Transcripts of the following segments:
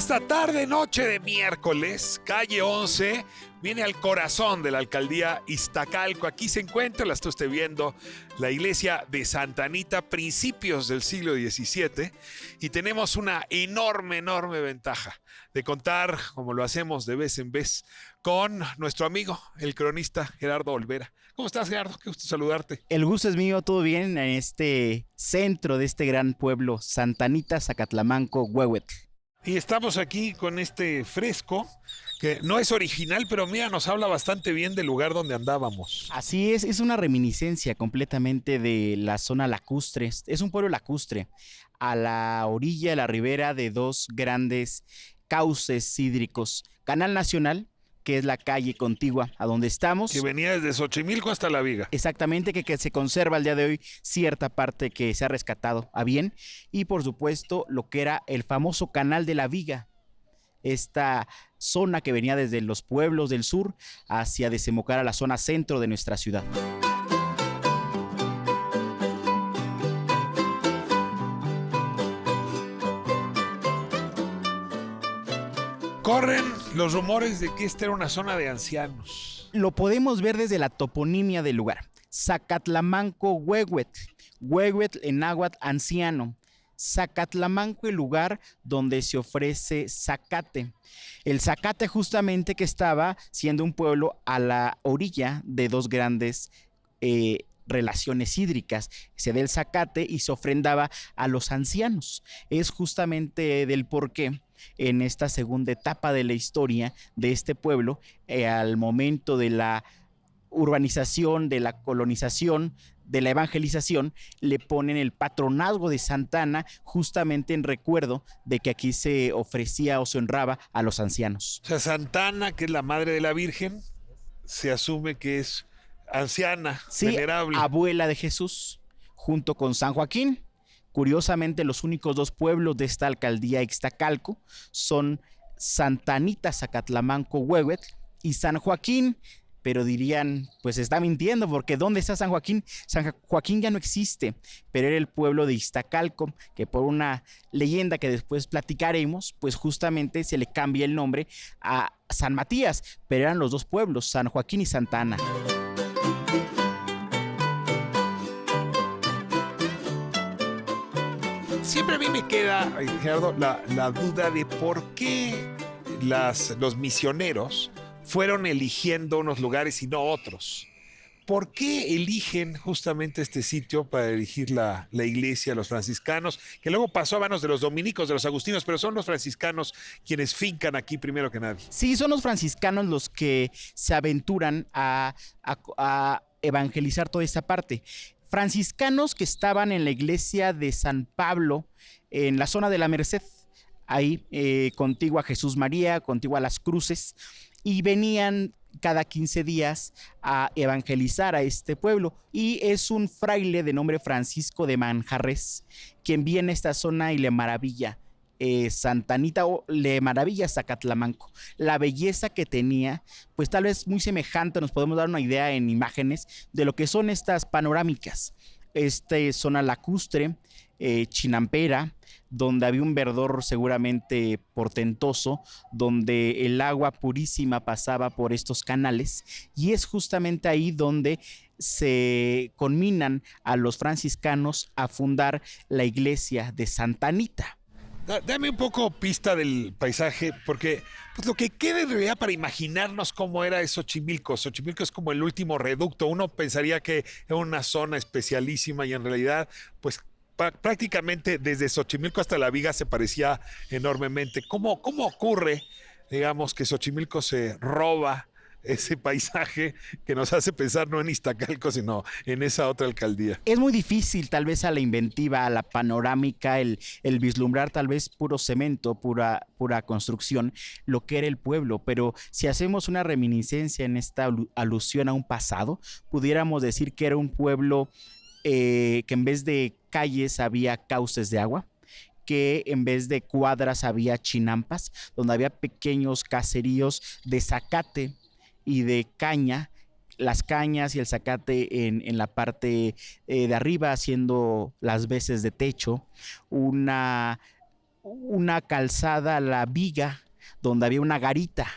esta tarde, noche de miércoles, calle 11, viene al corazón de la alcaldía Iztacalco. Aquí se encuentra, la está usted viendo, la iglesia de Santa Anita, principios del siglo XVII, y tenemos una enorme ventaja de contar, como lo hacemos de vez en vez, con nuestro amigo, el cronista Gerardo Olvera. ¿Cómo estás, Gerardo? Qué gusto saludarte. El gusto es mío, todo bien en este centro de este gran pueblo, Santa Anita, Zacatlamanco, Huehuetl. Y estamos aquí con este fresco, que no es original, pero mira, nos habla bastante bien del lugar donde andábamos. Así es una reminiscencia completamente de la zona lacustre. Es un pueblo lacustre, a la orilla, a la ribera de dos grandes cauces hídricos. Canal Nacional, que es la calle contigua a donde estamos. Que venía desde Xochimilco hasta La Viga. Exactamente, que se conserva al día de hoy cierta parte que se ha rescatado a bien. Y por supuesto, lo que era el famoso Canal de la Viga. Esta zona que venía desde los pueblos del sur hacia desembocar a la zona centro de nuestra ciudad. Corren los rumores de que esta era una zona de ancianos. Lo podemos ver desde la toponimia del lugar. Zacatlamanco, Huehuetl. Huehuetl en náhuatl, anciano. Zacatlamanco, el lugar donde se ofrece zacate. El zacate justamente que estaba siendo un pueblo a la orilla de dos grandes relaciones hídricas. Se da el zacate y se ofrendaba a los ancianos. Es justamente del porqué en esta segunda etapa de la historia de este pueblo, al momento de la urbanización, de la colonización, de la evangelización, le ponen el patronazgo de Santa Ana justamente en recuerdo de que aquí se ofrecía o se honraba a los ancianos. O sea, Santa Ana, que es la madre de la Virgen, se asume que es anciana, sí, venerable. Abuela de Jesús, junto con San Joaquín. Curiosamente, los únicos dos pueblos de esta alcaldía Iztacalco son Santa Anita, Zacatlamanco, Huehuetl y San Joaquín. Pero dirían, pues está mintiendo, porque ¿dónde está San Joaquín? San Joaquín ya no existe, pero era el pueblo de Iztacalco, que por una leyenda que después platicaremos, pues justamente se le cambia el nombre a San Matías, pero eran los dos pueblos, San Joaquín y Santa Ana. Siempre a mí me queda, Gerardo, la duda de por qué los misioneros fueron eligiendo unos lugares y no otros. ¿Por qué eligen justamente este sitio para elegir la iglesia, los franciscanos, que luego pasó a manos de los dominicos, de los agustinos, pero son los franciscanos quienes fincan aquí primero que nadie? Sí, son los franciscanos los que se aventuran a evangelizar toda esta parte. Franciscanos que estaban en la iglesia de San Pablo, en la zona de la Merced, ahí contigua a Jesús María, contigua a las Cruces, y venían cada 15 días a evangelizar a este pueblo. Y es un fraile de nombre Francisco de Manjarres quien viene a esta zona y le maravilla Santa Anita, o le maravilla Zacatlamanco. La belleza que tenía, pues tal vez muy semejante, nos podemos dar una idea en imágenes de lo que son estas panorámicas. Zona lacustre, chinampera, donde había un verdor seguramente portentoso, donde el agua purísima pasaba por estos canales, y es justamente ahí donde se conminan a los franciscanos a fundar la iglesia de Santa Anita. Dame un poco pista del paisaje, porque pues, lo que queda en realidad para imaginarnos cómo era Xochimilco. Xochimilco es como el último reducto. Uno pensaría que era una zona especialísima y en realidad, pues prácticamente desde Xochimilco hasta La Viga se parecía enormemente. ¿Cómo ocurre, digamos, que Xochimilco se roba ese paisaje que nos hace pensar no en Iztacalco, sino en esa otra alcaldía? Es muy difícil tal vez a la inventiva, a la panorámica, el vislumbrar tal vez puro cemento, pura construcción, lo que era el pueblo, pero si hacemos una reminiscencia en esta alusión a un pasado, pudiéramos decir que era un pueblo que en vez de calles había cauces de agua, que en vez de cuadras había chinampas, donde había pequeños caseríos de zacate y de caña, las cañas y el zacate en la parte de arriba haciendo las veces de techo, una calzada, La Viga, donde había una garita.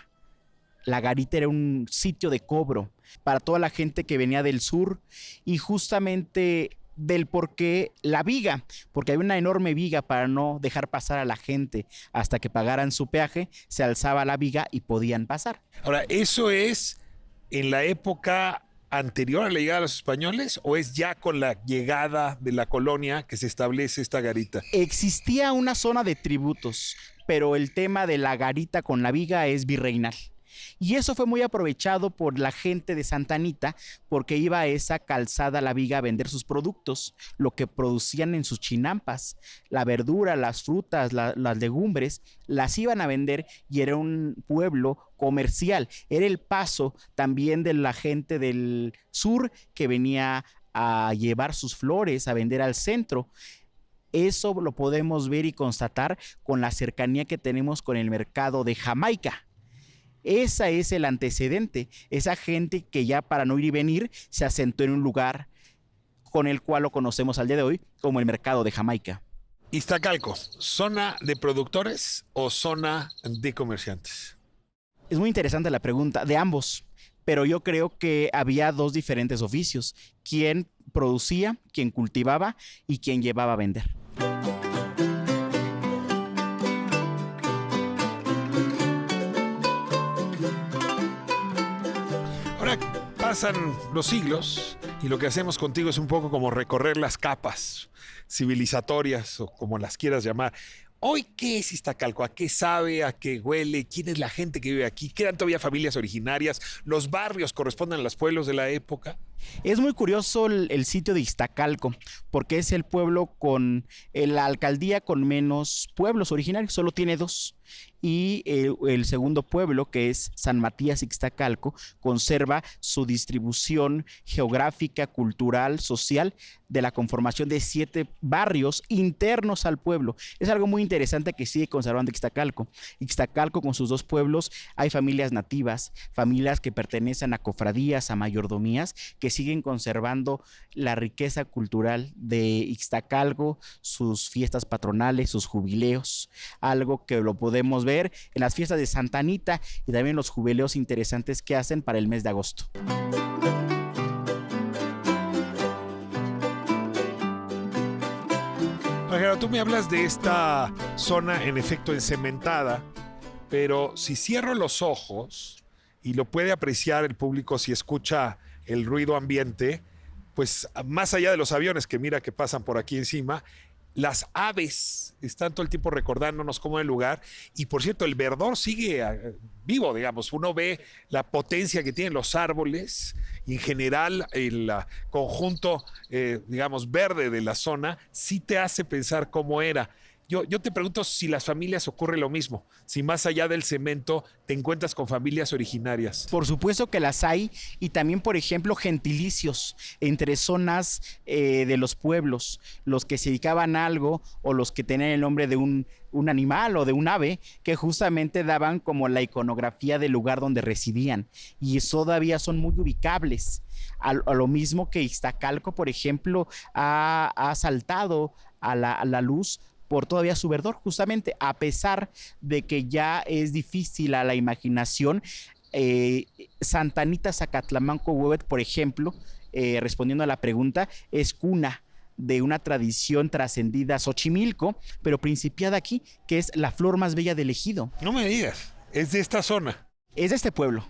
La garita era un sitio de cobro para toda la gente que venía del sur, y justamente del por qué la viga, porque había una enorme viga para no dejar pasar a la gente hasta que pagaran su peaje, se alzaba la viga y podían pasar. Ahora, ¿eso es en la época anterior a la llegada de los españoles o es ya con la llegada de la colonia que se establece esta garita? Existía una zona de tributos, pero el tema de la garita con la viga es virreinal. Y eso fue muy aprovechado por la gente de Santa Anita, porque iba a esa calzada La Viga a vender sus productos, lo que producían en sus chinampas, la verdura, las frutas, las legumbres, las iban a vender, y era un pueblo comercial. Era el paso también de la gente del sur que venía a llevar sus flores, a vender al centro. Eso lo podemos ver y constatar con la cercanía que tenemos con el mercado de Jamaica. Ese es el antecedente, esa gente que ya para no ir y venir se asentó en un lugar con el cual lo conocemos al día de hoy como el mercado de Jamaica. Iztacalco, ¿zona de productores o zona de comerciantes? Es muy interesante la pregunta, de ambos, pero yo creo que había dos diferentes oficios: quien producía, quien cultivaba y quien llevaba a vender. Ahora pasan los siglos y lo que hacemos contigo es un poco como recorrer las capas civilizatorias o como las quieras llamar. Hoy, ¿qué es Iztacalco? ¿A qué sabe? ¿A qué huele? ¿Quién es la gente que vive aquí? ¿Quedan todavía familias originarias? ¿Los barrios corresponden a los pueblos de la época? Es muy curioso el sitio de Iztacalco, porque es el pueblo con la alcaldía con menos pueblos originarios, solo tiene dos. Y el segundo pueblo, que es San Matías Ixtacalco, conserva su distribución geográfica, cultural, social, de la conformación de 7 barrios internos al pueblo. Es algo muy interesante que sigue conservando Ixtacalco. Ixtacalco, con sus 2 pueblos, hay familias nativas, familias que pertenecen a cofradías, a mayordomías, que siguen conservando la riqueza cultural de Ixtacalco, sus fiestas patronales, sus jubileos, algo que lo podemos ver en las fiestas de Santa Anita y también los jubileos interesantes que hacen para el mes de agosto. Gerardo, tú me hablas de esta zona en efecto encementada, pero si cierro los ojos, y lo puede apreciar el público si escucha el ruido ambiente, pues más allá de los aviones que mira que pasan por aquí encima, las aves están todo el tiempo recordándonos cómo es el lugar. Y por cierto, el verdor sigue vivo, digamos. Uno ve la potencia que tienen los árboles y en general el conjunto, digamos, verde de la zona sí te hace pensar cómo era. Yo te pregunto si las familias ocurre lo mismo, si más allá del cemento te encuentras con familias originarias. Por supuesto que las hay, y también, por ejemplo, gentilicios entre zonas de los pueblos, los que se dedicaban a algo o los que tenían el nombre de un animal o de un ave, que justamente daban como la iconografía del lugar donde residían, y eso todavía son muy ubicables. A lo mismo que Iztacalco, por ejemplo, ha saltado a la luz por todavía su verdor, justamente a pesar de que ya es difícil a la imaginación. Santa Anita Zacatlamanco Huehuet, por ejemplo, respondiendo a la pregunta, es cuna de una tradición trascendida Xochimilco, pero principiada aquí, que es la flor más bella del ejido. No me digas, es de esta zona. Es de este pueblo.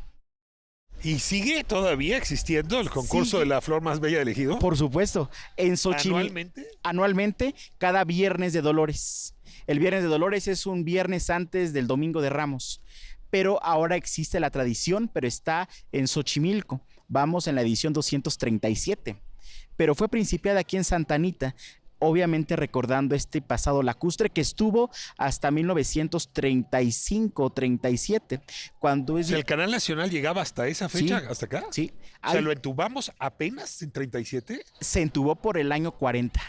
¿Y sigue todavía existiendo el concurso Sí, de la flor más bella del ejido? por supuesto. En Xochimilco. ¿Anualmente? Anualmente, cada Viernes de Dolores. El Viernes de Dolores es un viernes antes del Domingo de Ramos. Pero ahora existe la tradición, pero está en Xochimilco. Vamos en la edición 237. Pero fue principiada aquí en Santa Anita, obviamente recordando este pasado lacustre que estuvo hasta 1935-37, cuando es... ¿El Canal Nacional llegaba hasta esa fecha, Sí, hasta acá? sí. O sea, ¿lo entubamos apenas en 37? Se entubó por el año 40.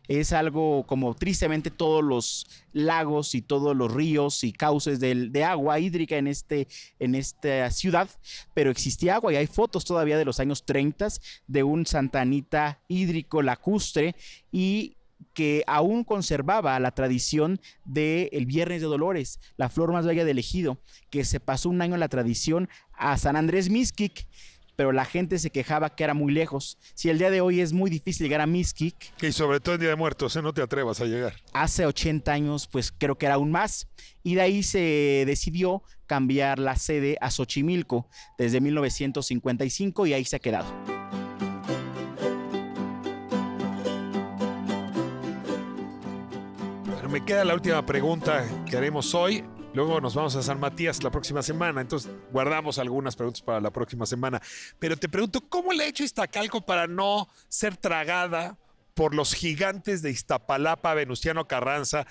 Es algo como tristemente todos los lagos y todos los ríos y cauces de agua hídrica en esta ciudad, pero existía agua y hay fotos todavía de los años 30 de un Santa Anita hídrico lacustre, y que aún conservaba la tradición del Viernes de Dolores, la flor más bella del ejido, que se pasó un año en la tradición a San Andrés Mixquic, pero la gente se quejaba que era muy lejos. Si el día de hoy es muy difícil llegar a Mixquic, Y sobre todo en Día de Muertos, no te atrevas a llegar. hace 80 años, pues creo que era aún más. Y de ahí se decidió cambiar la sede a Xochimilco desde 1955 y ahí se ha quedado. Bueno, me queda la última pregunta que haremos hoy. Luego nos vamos a San Matías la próxima semana, entonces guardamos algunas preguntas para la próxima semana. Pero te pregunto, ¿cómo le ha hecho Iztacalco para no ser tragada por los gigantes de Iztapalapa, Venustiano Carranza,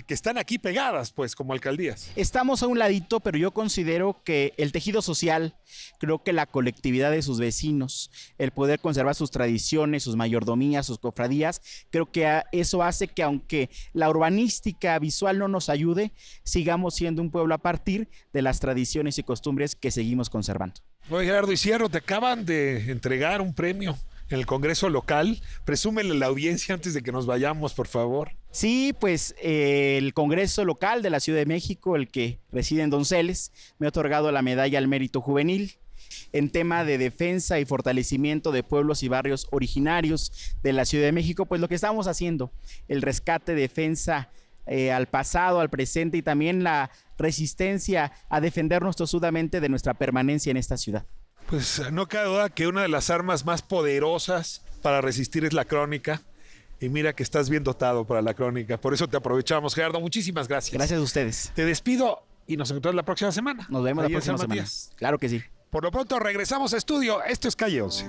que están aquí pegadas, pues, como alcaldías? Estamos a un ladito, pero yo considero que el tejido social, creo que la colectividad de sus vecinos, el poder conservar sus tradiciones, sus mayordomías, sus cofradías, creo que eso hace que aunque la urbanística visual no nos ayude, sigamos siendo un pueblo a partir de las tradiciones y costumbres que seguimos conservando. Oye, Gerardo Isierro, te acaban de entregar un premio en el Congreso local. Presúmele a la audiencia antes de que nos vayamos, por favor. Sí, pues el Congreso local de la Ciudad de México, el que reside en Donceles, me ha otorgado la medalla al mérito juvenil en tema de defensa y fortalecimiento de pueblos y barrios originarios de la Ciudad de México. Pues lo que estamos haciendo, el rescate, defensa al pasado, al presente y también la resistencia a defendernos tosudamente de nuestra permanencia en esta ciudad. Pues no cabe duda que una de las armas más poderosas para resistir es la crónica. Y mira que estás bien dotado para la crónica. Por eso te aprovechamos, Gerardo. Muchísimas gracias. Gracias a ustedes. Te despido y nos encontramos la próxima semana. Nos vemos Ahí la en próxima San semana. Matías. Claro que sí. Por lo pronto regresamos a estudio. Esto es Calle 11.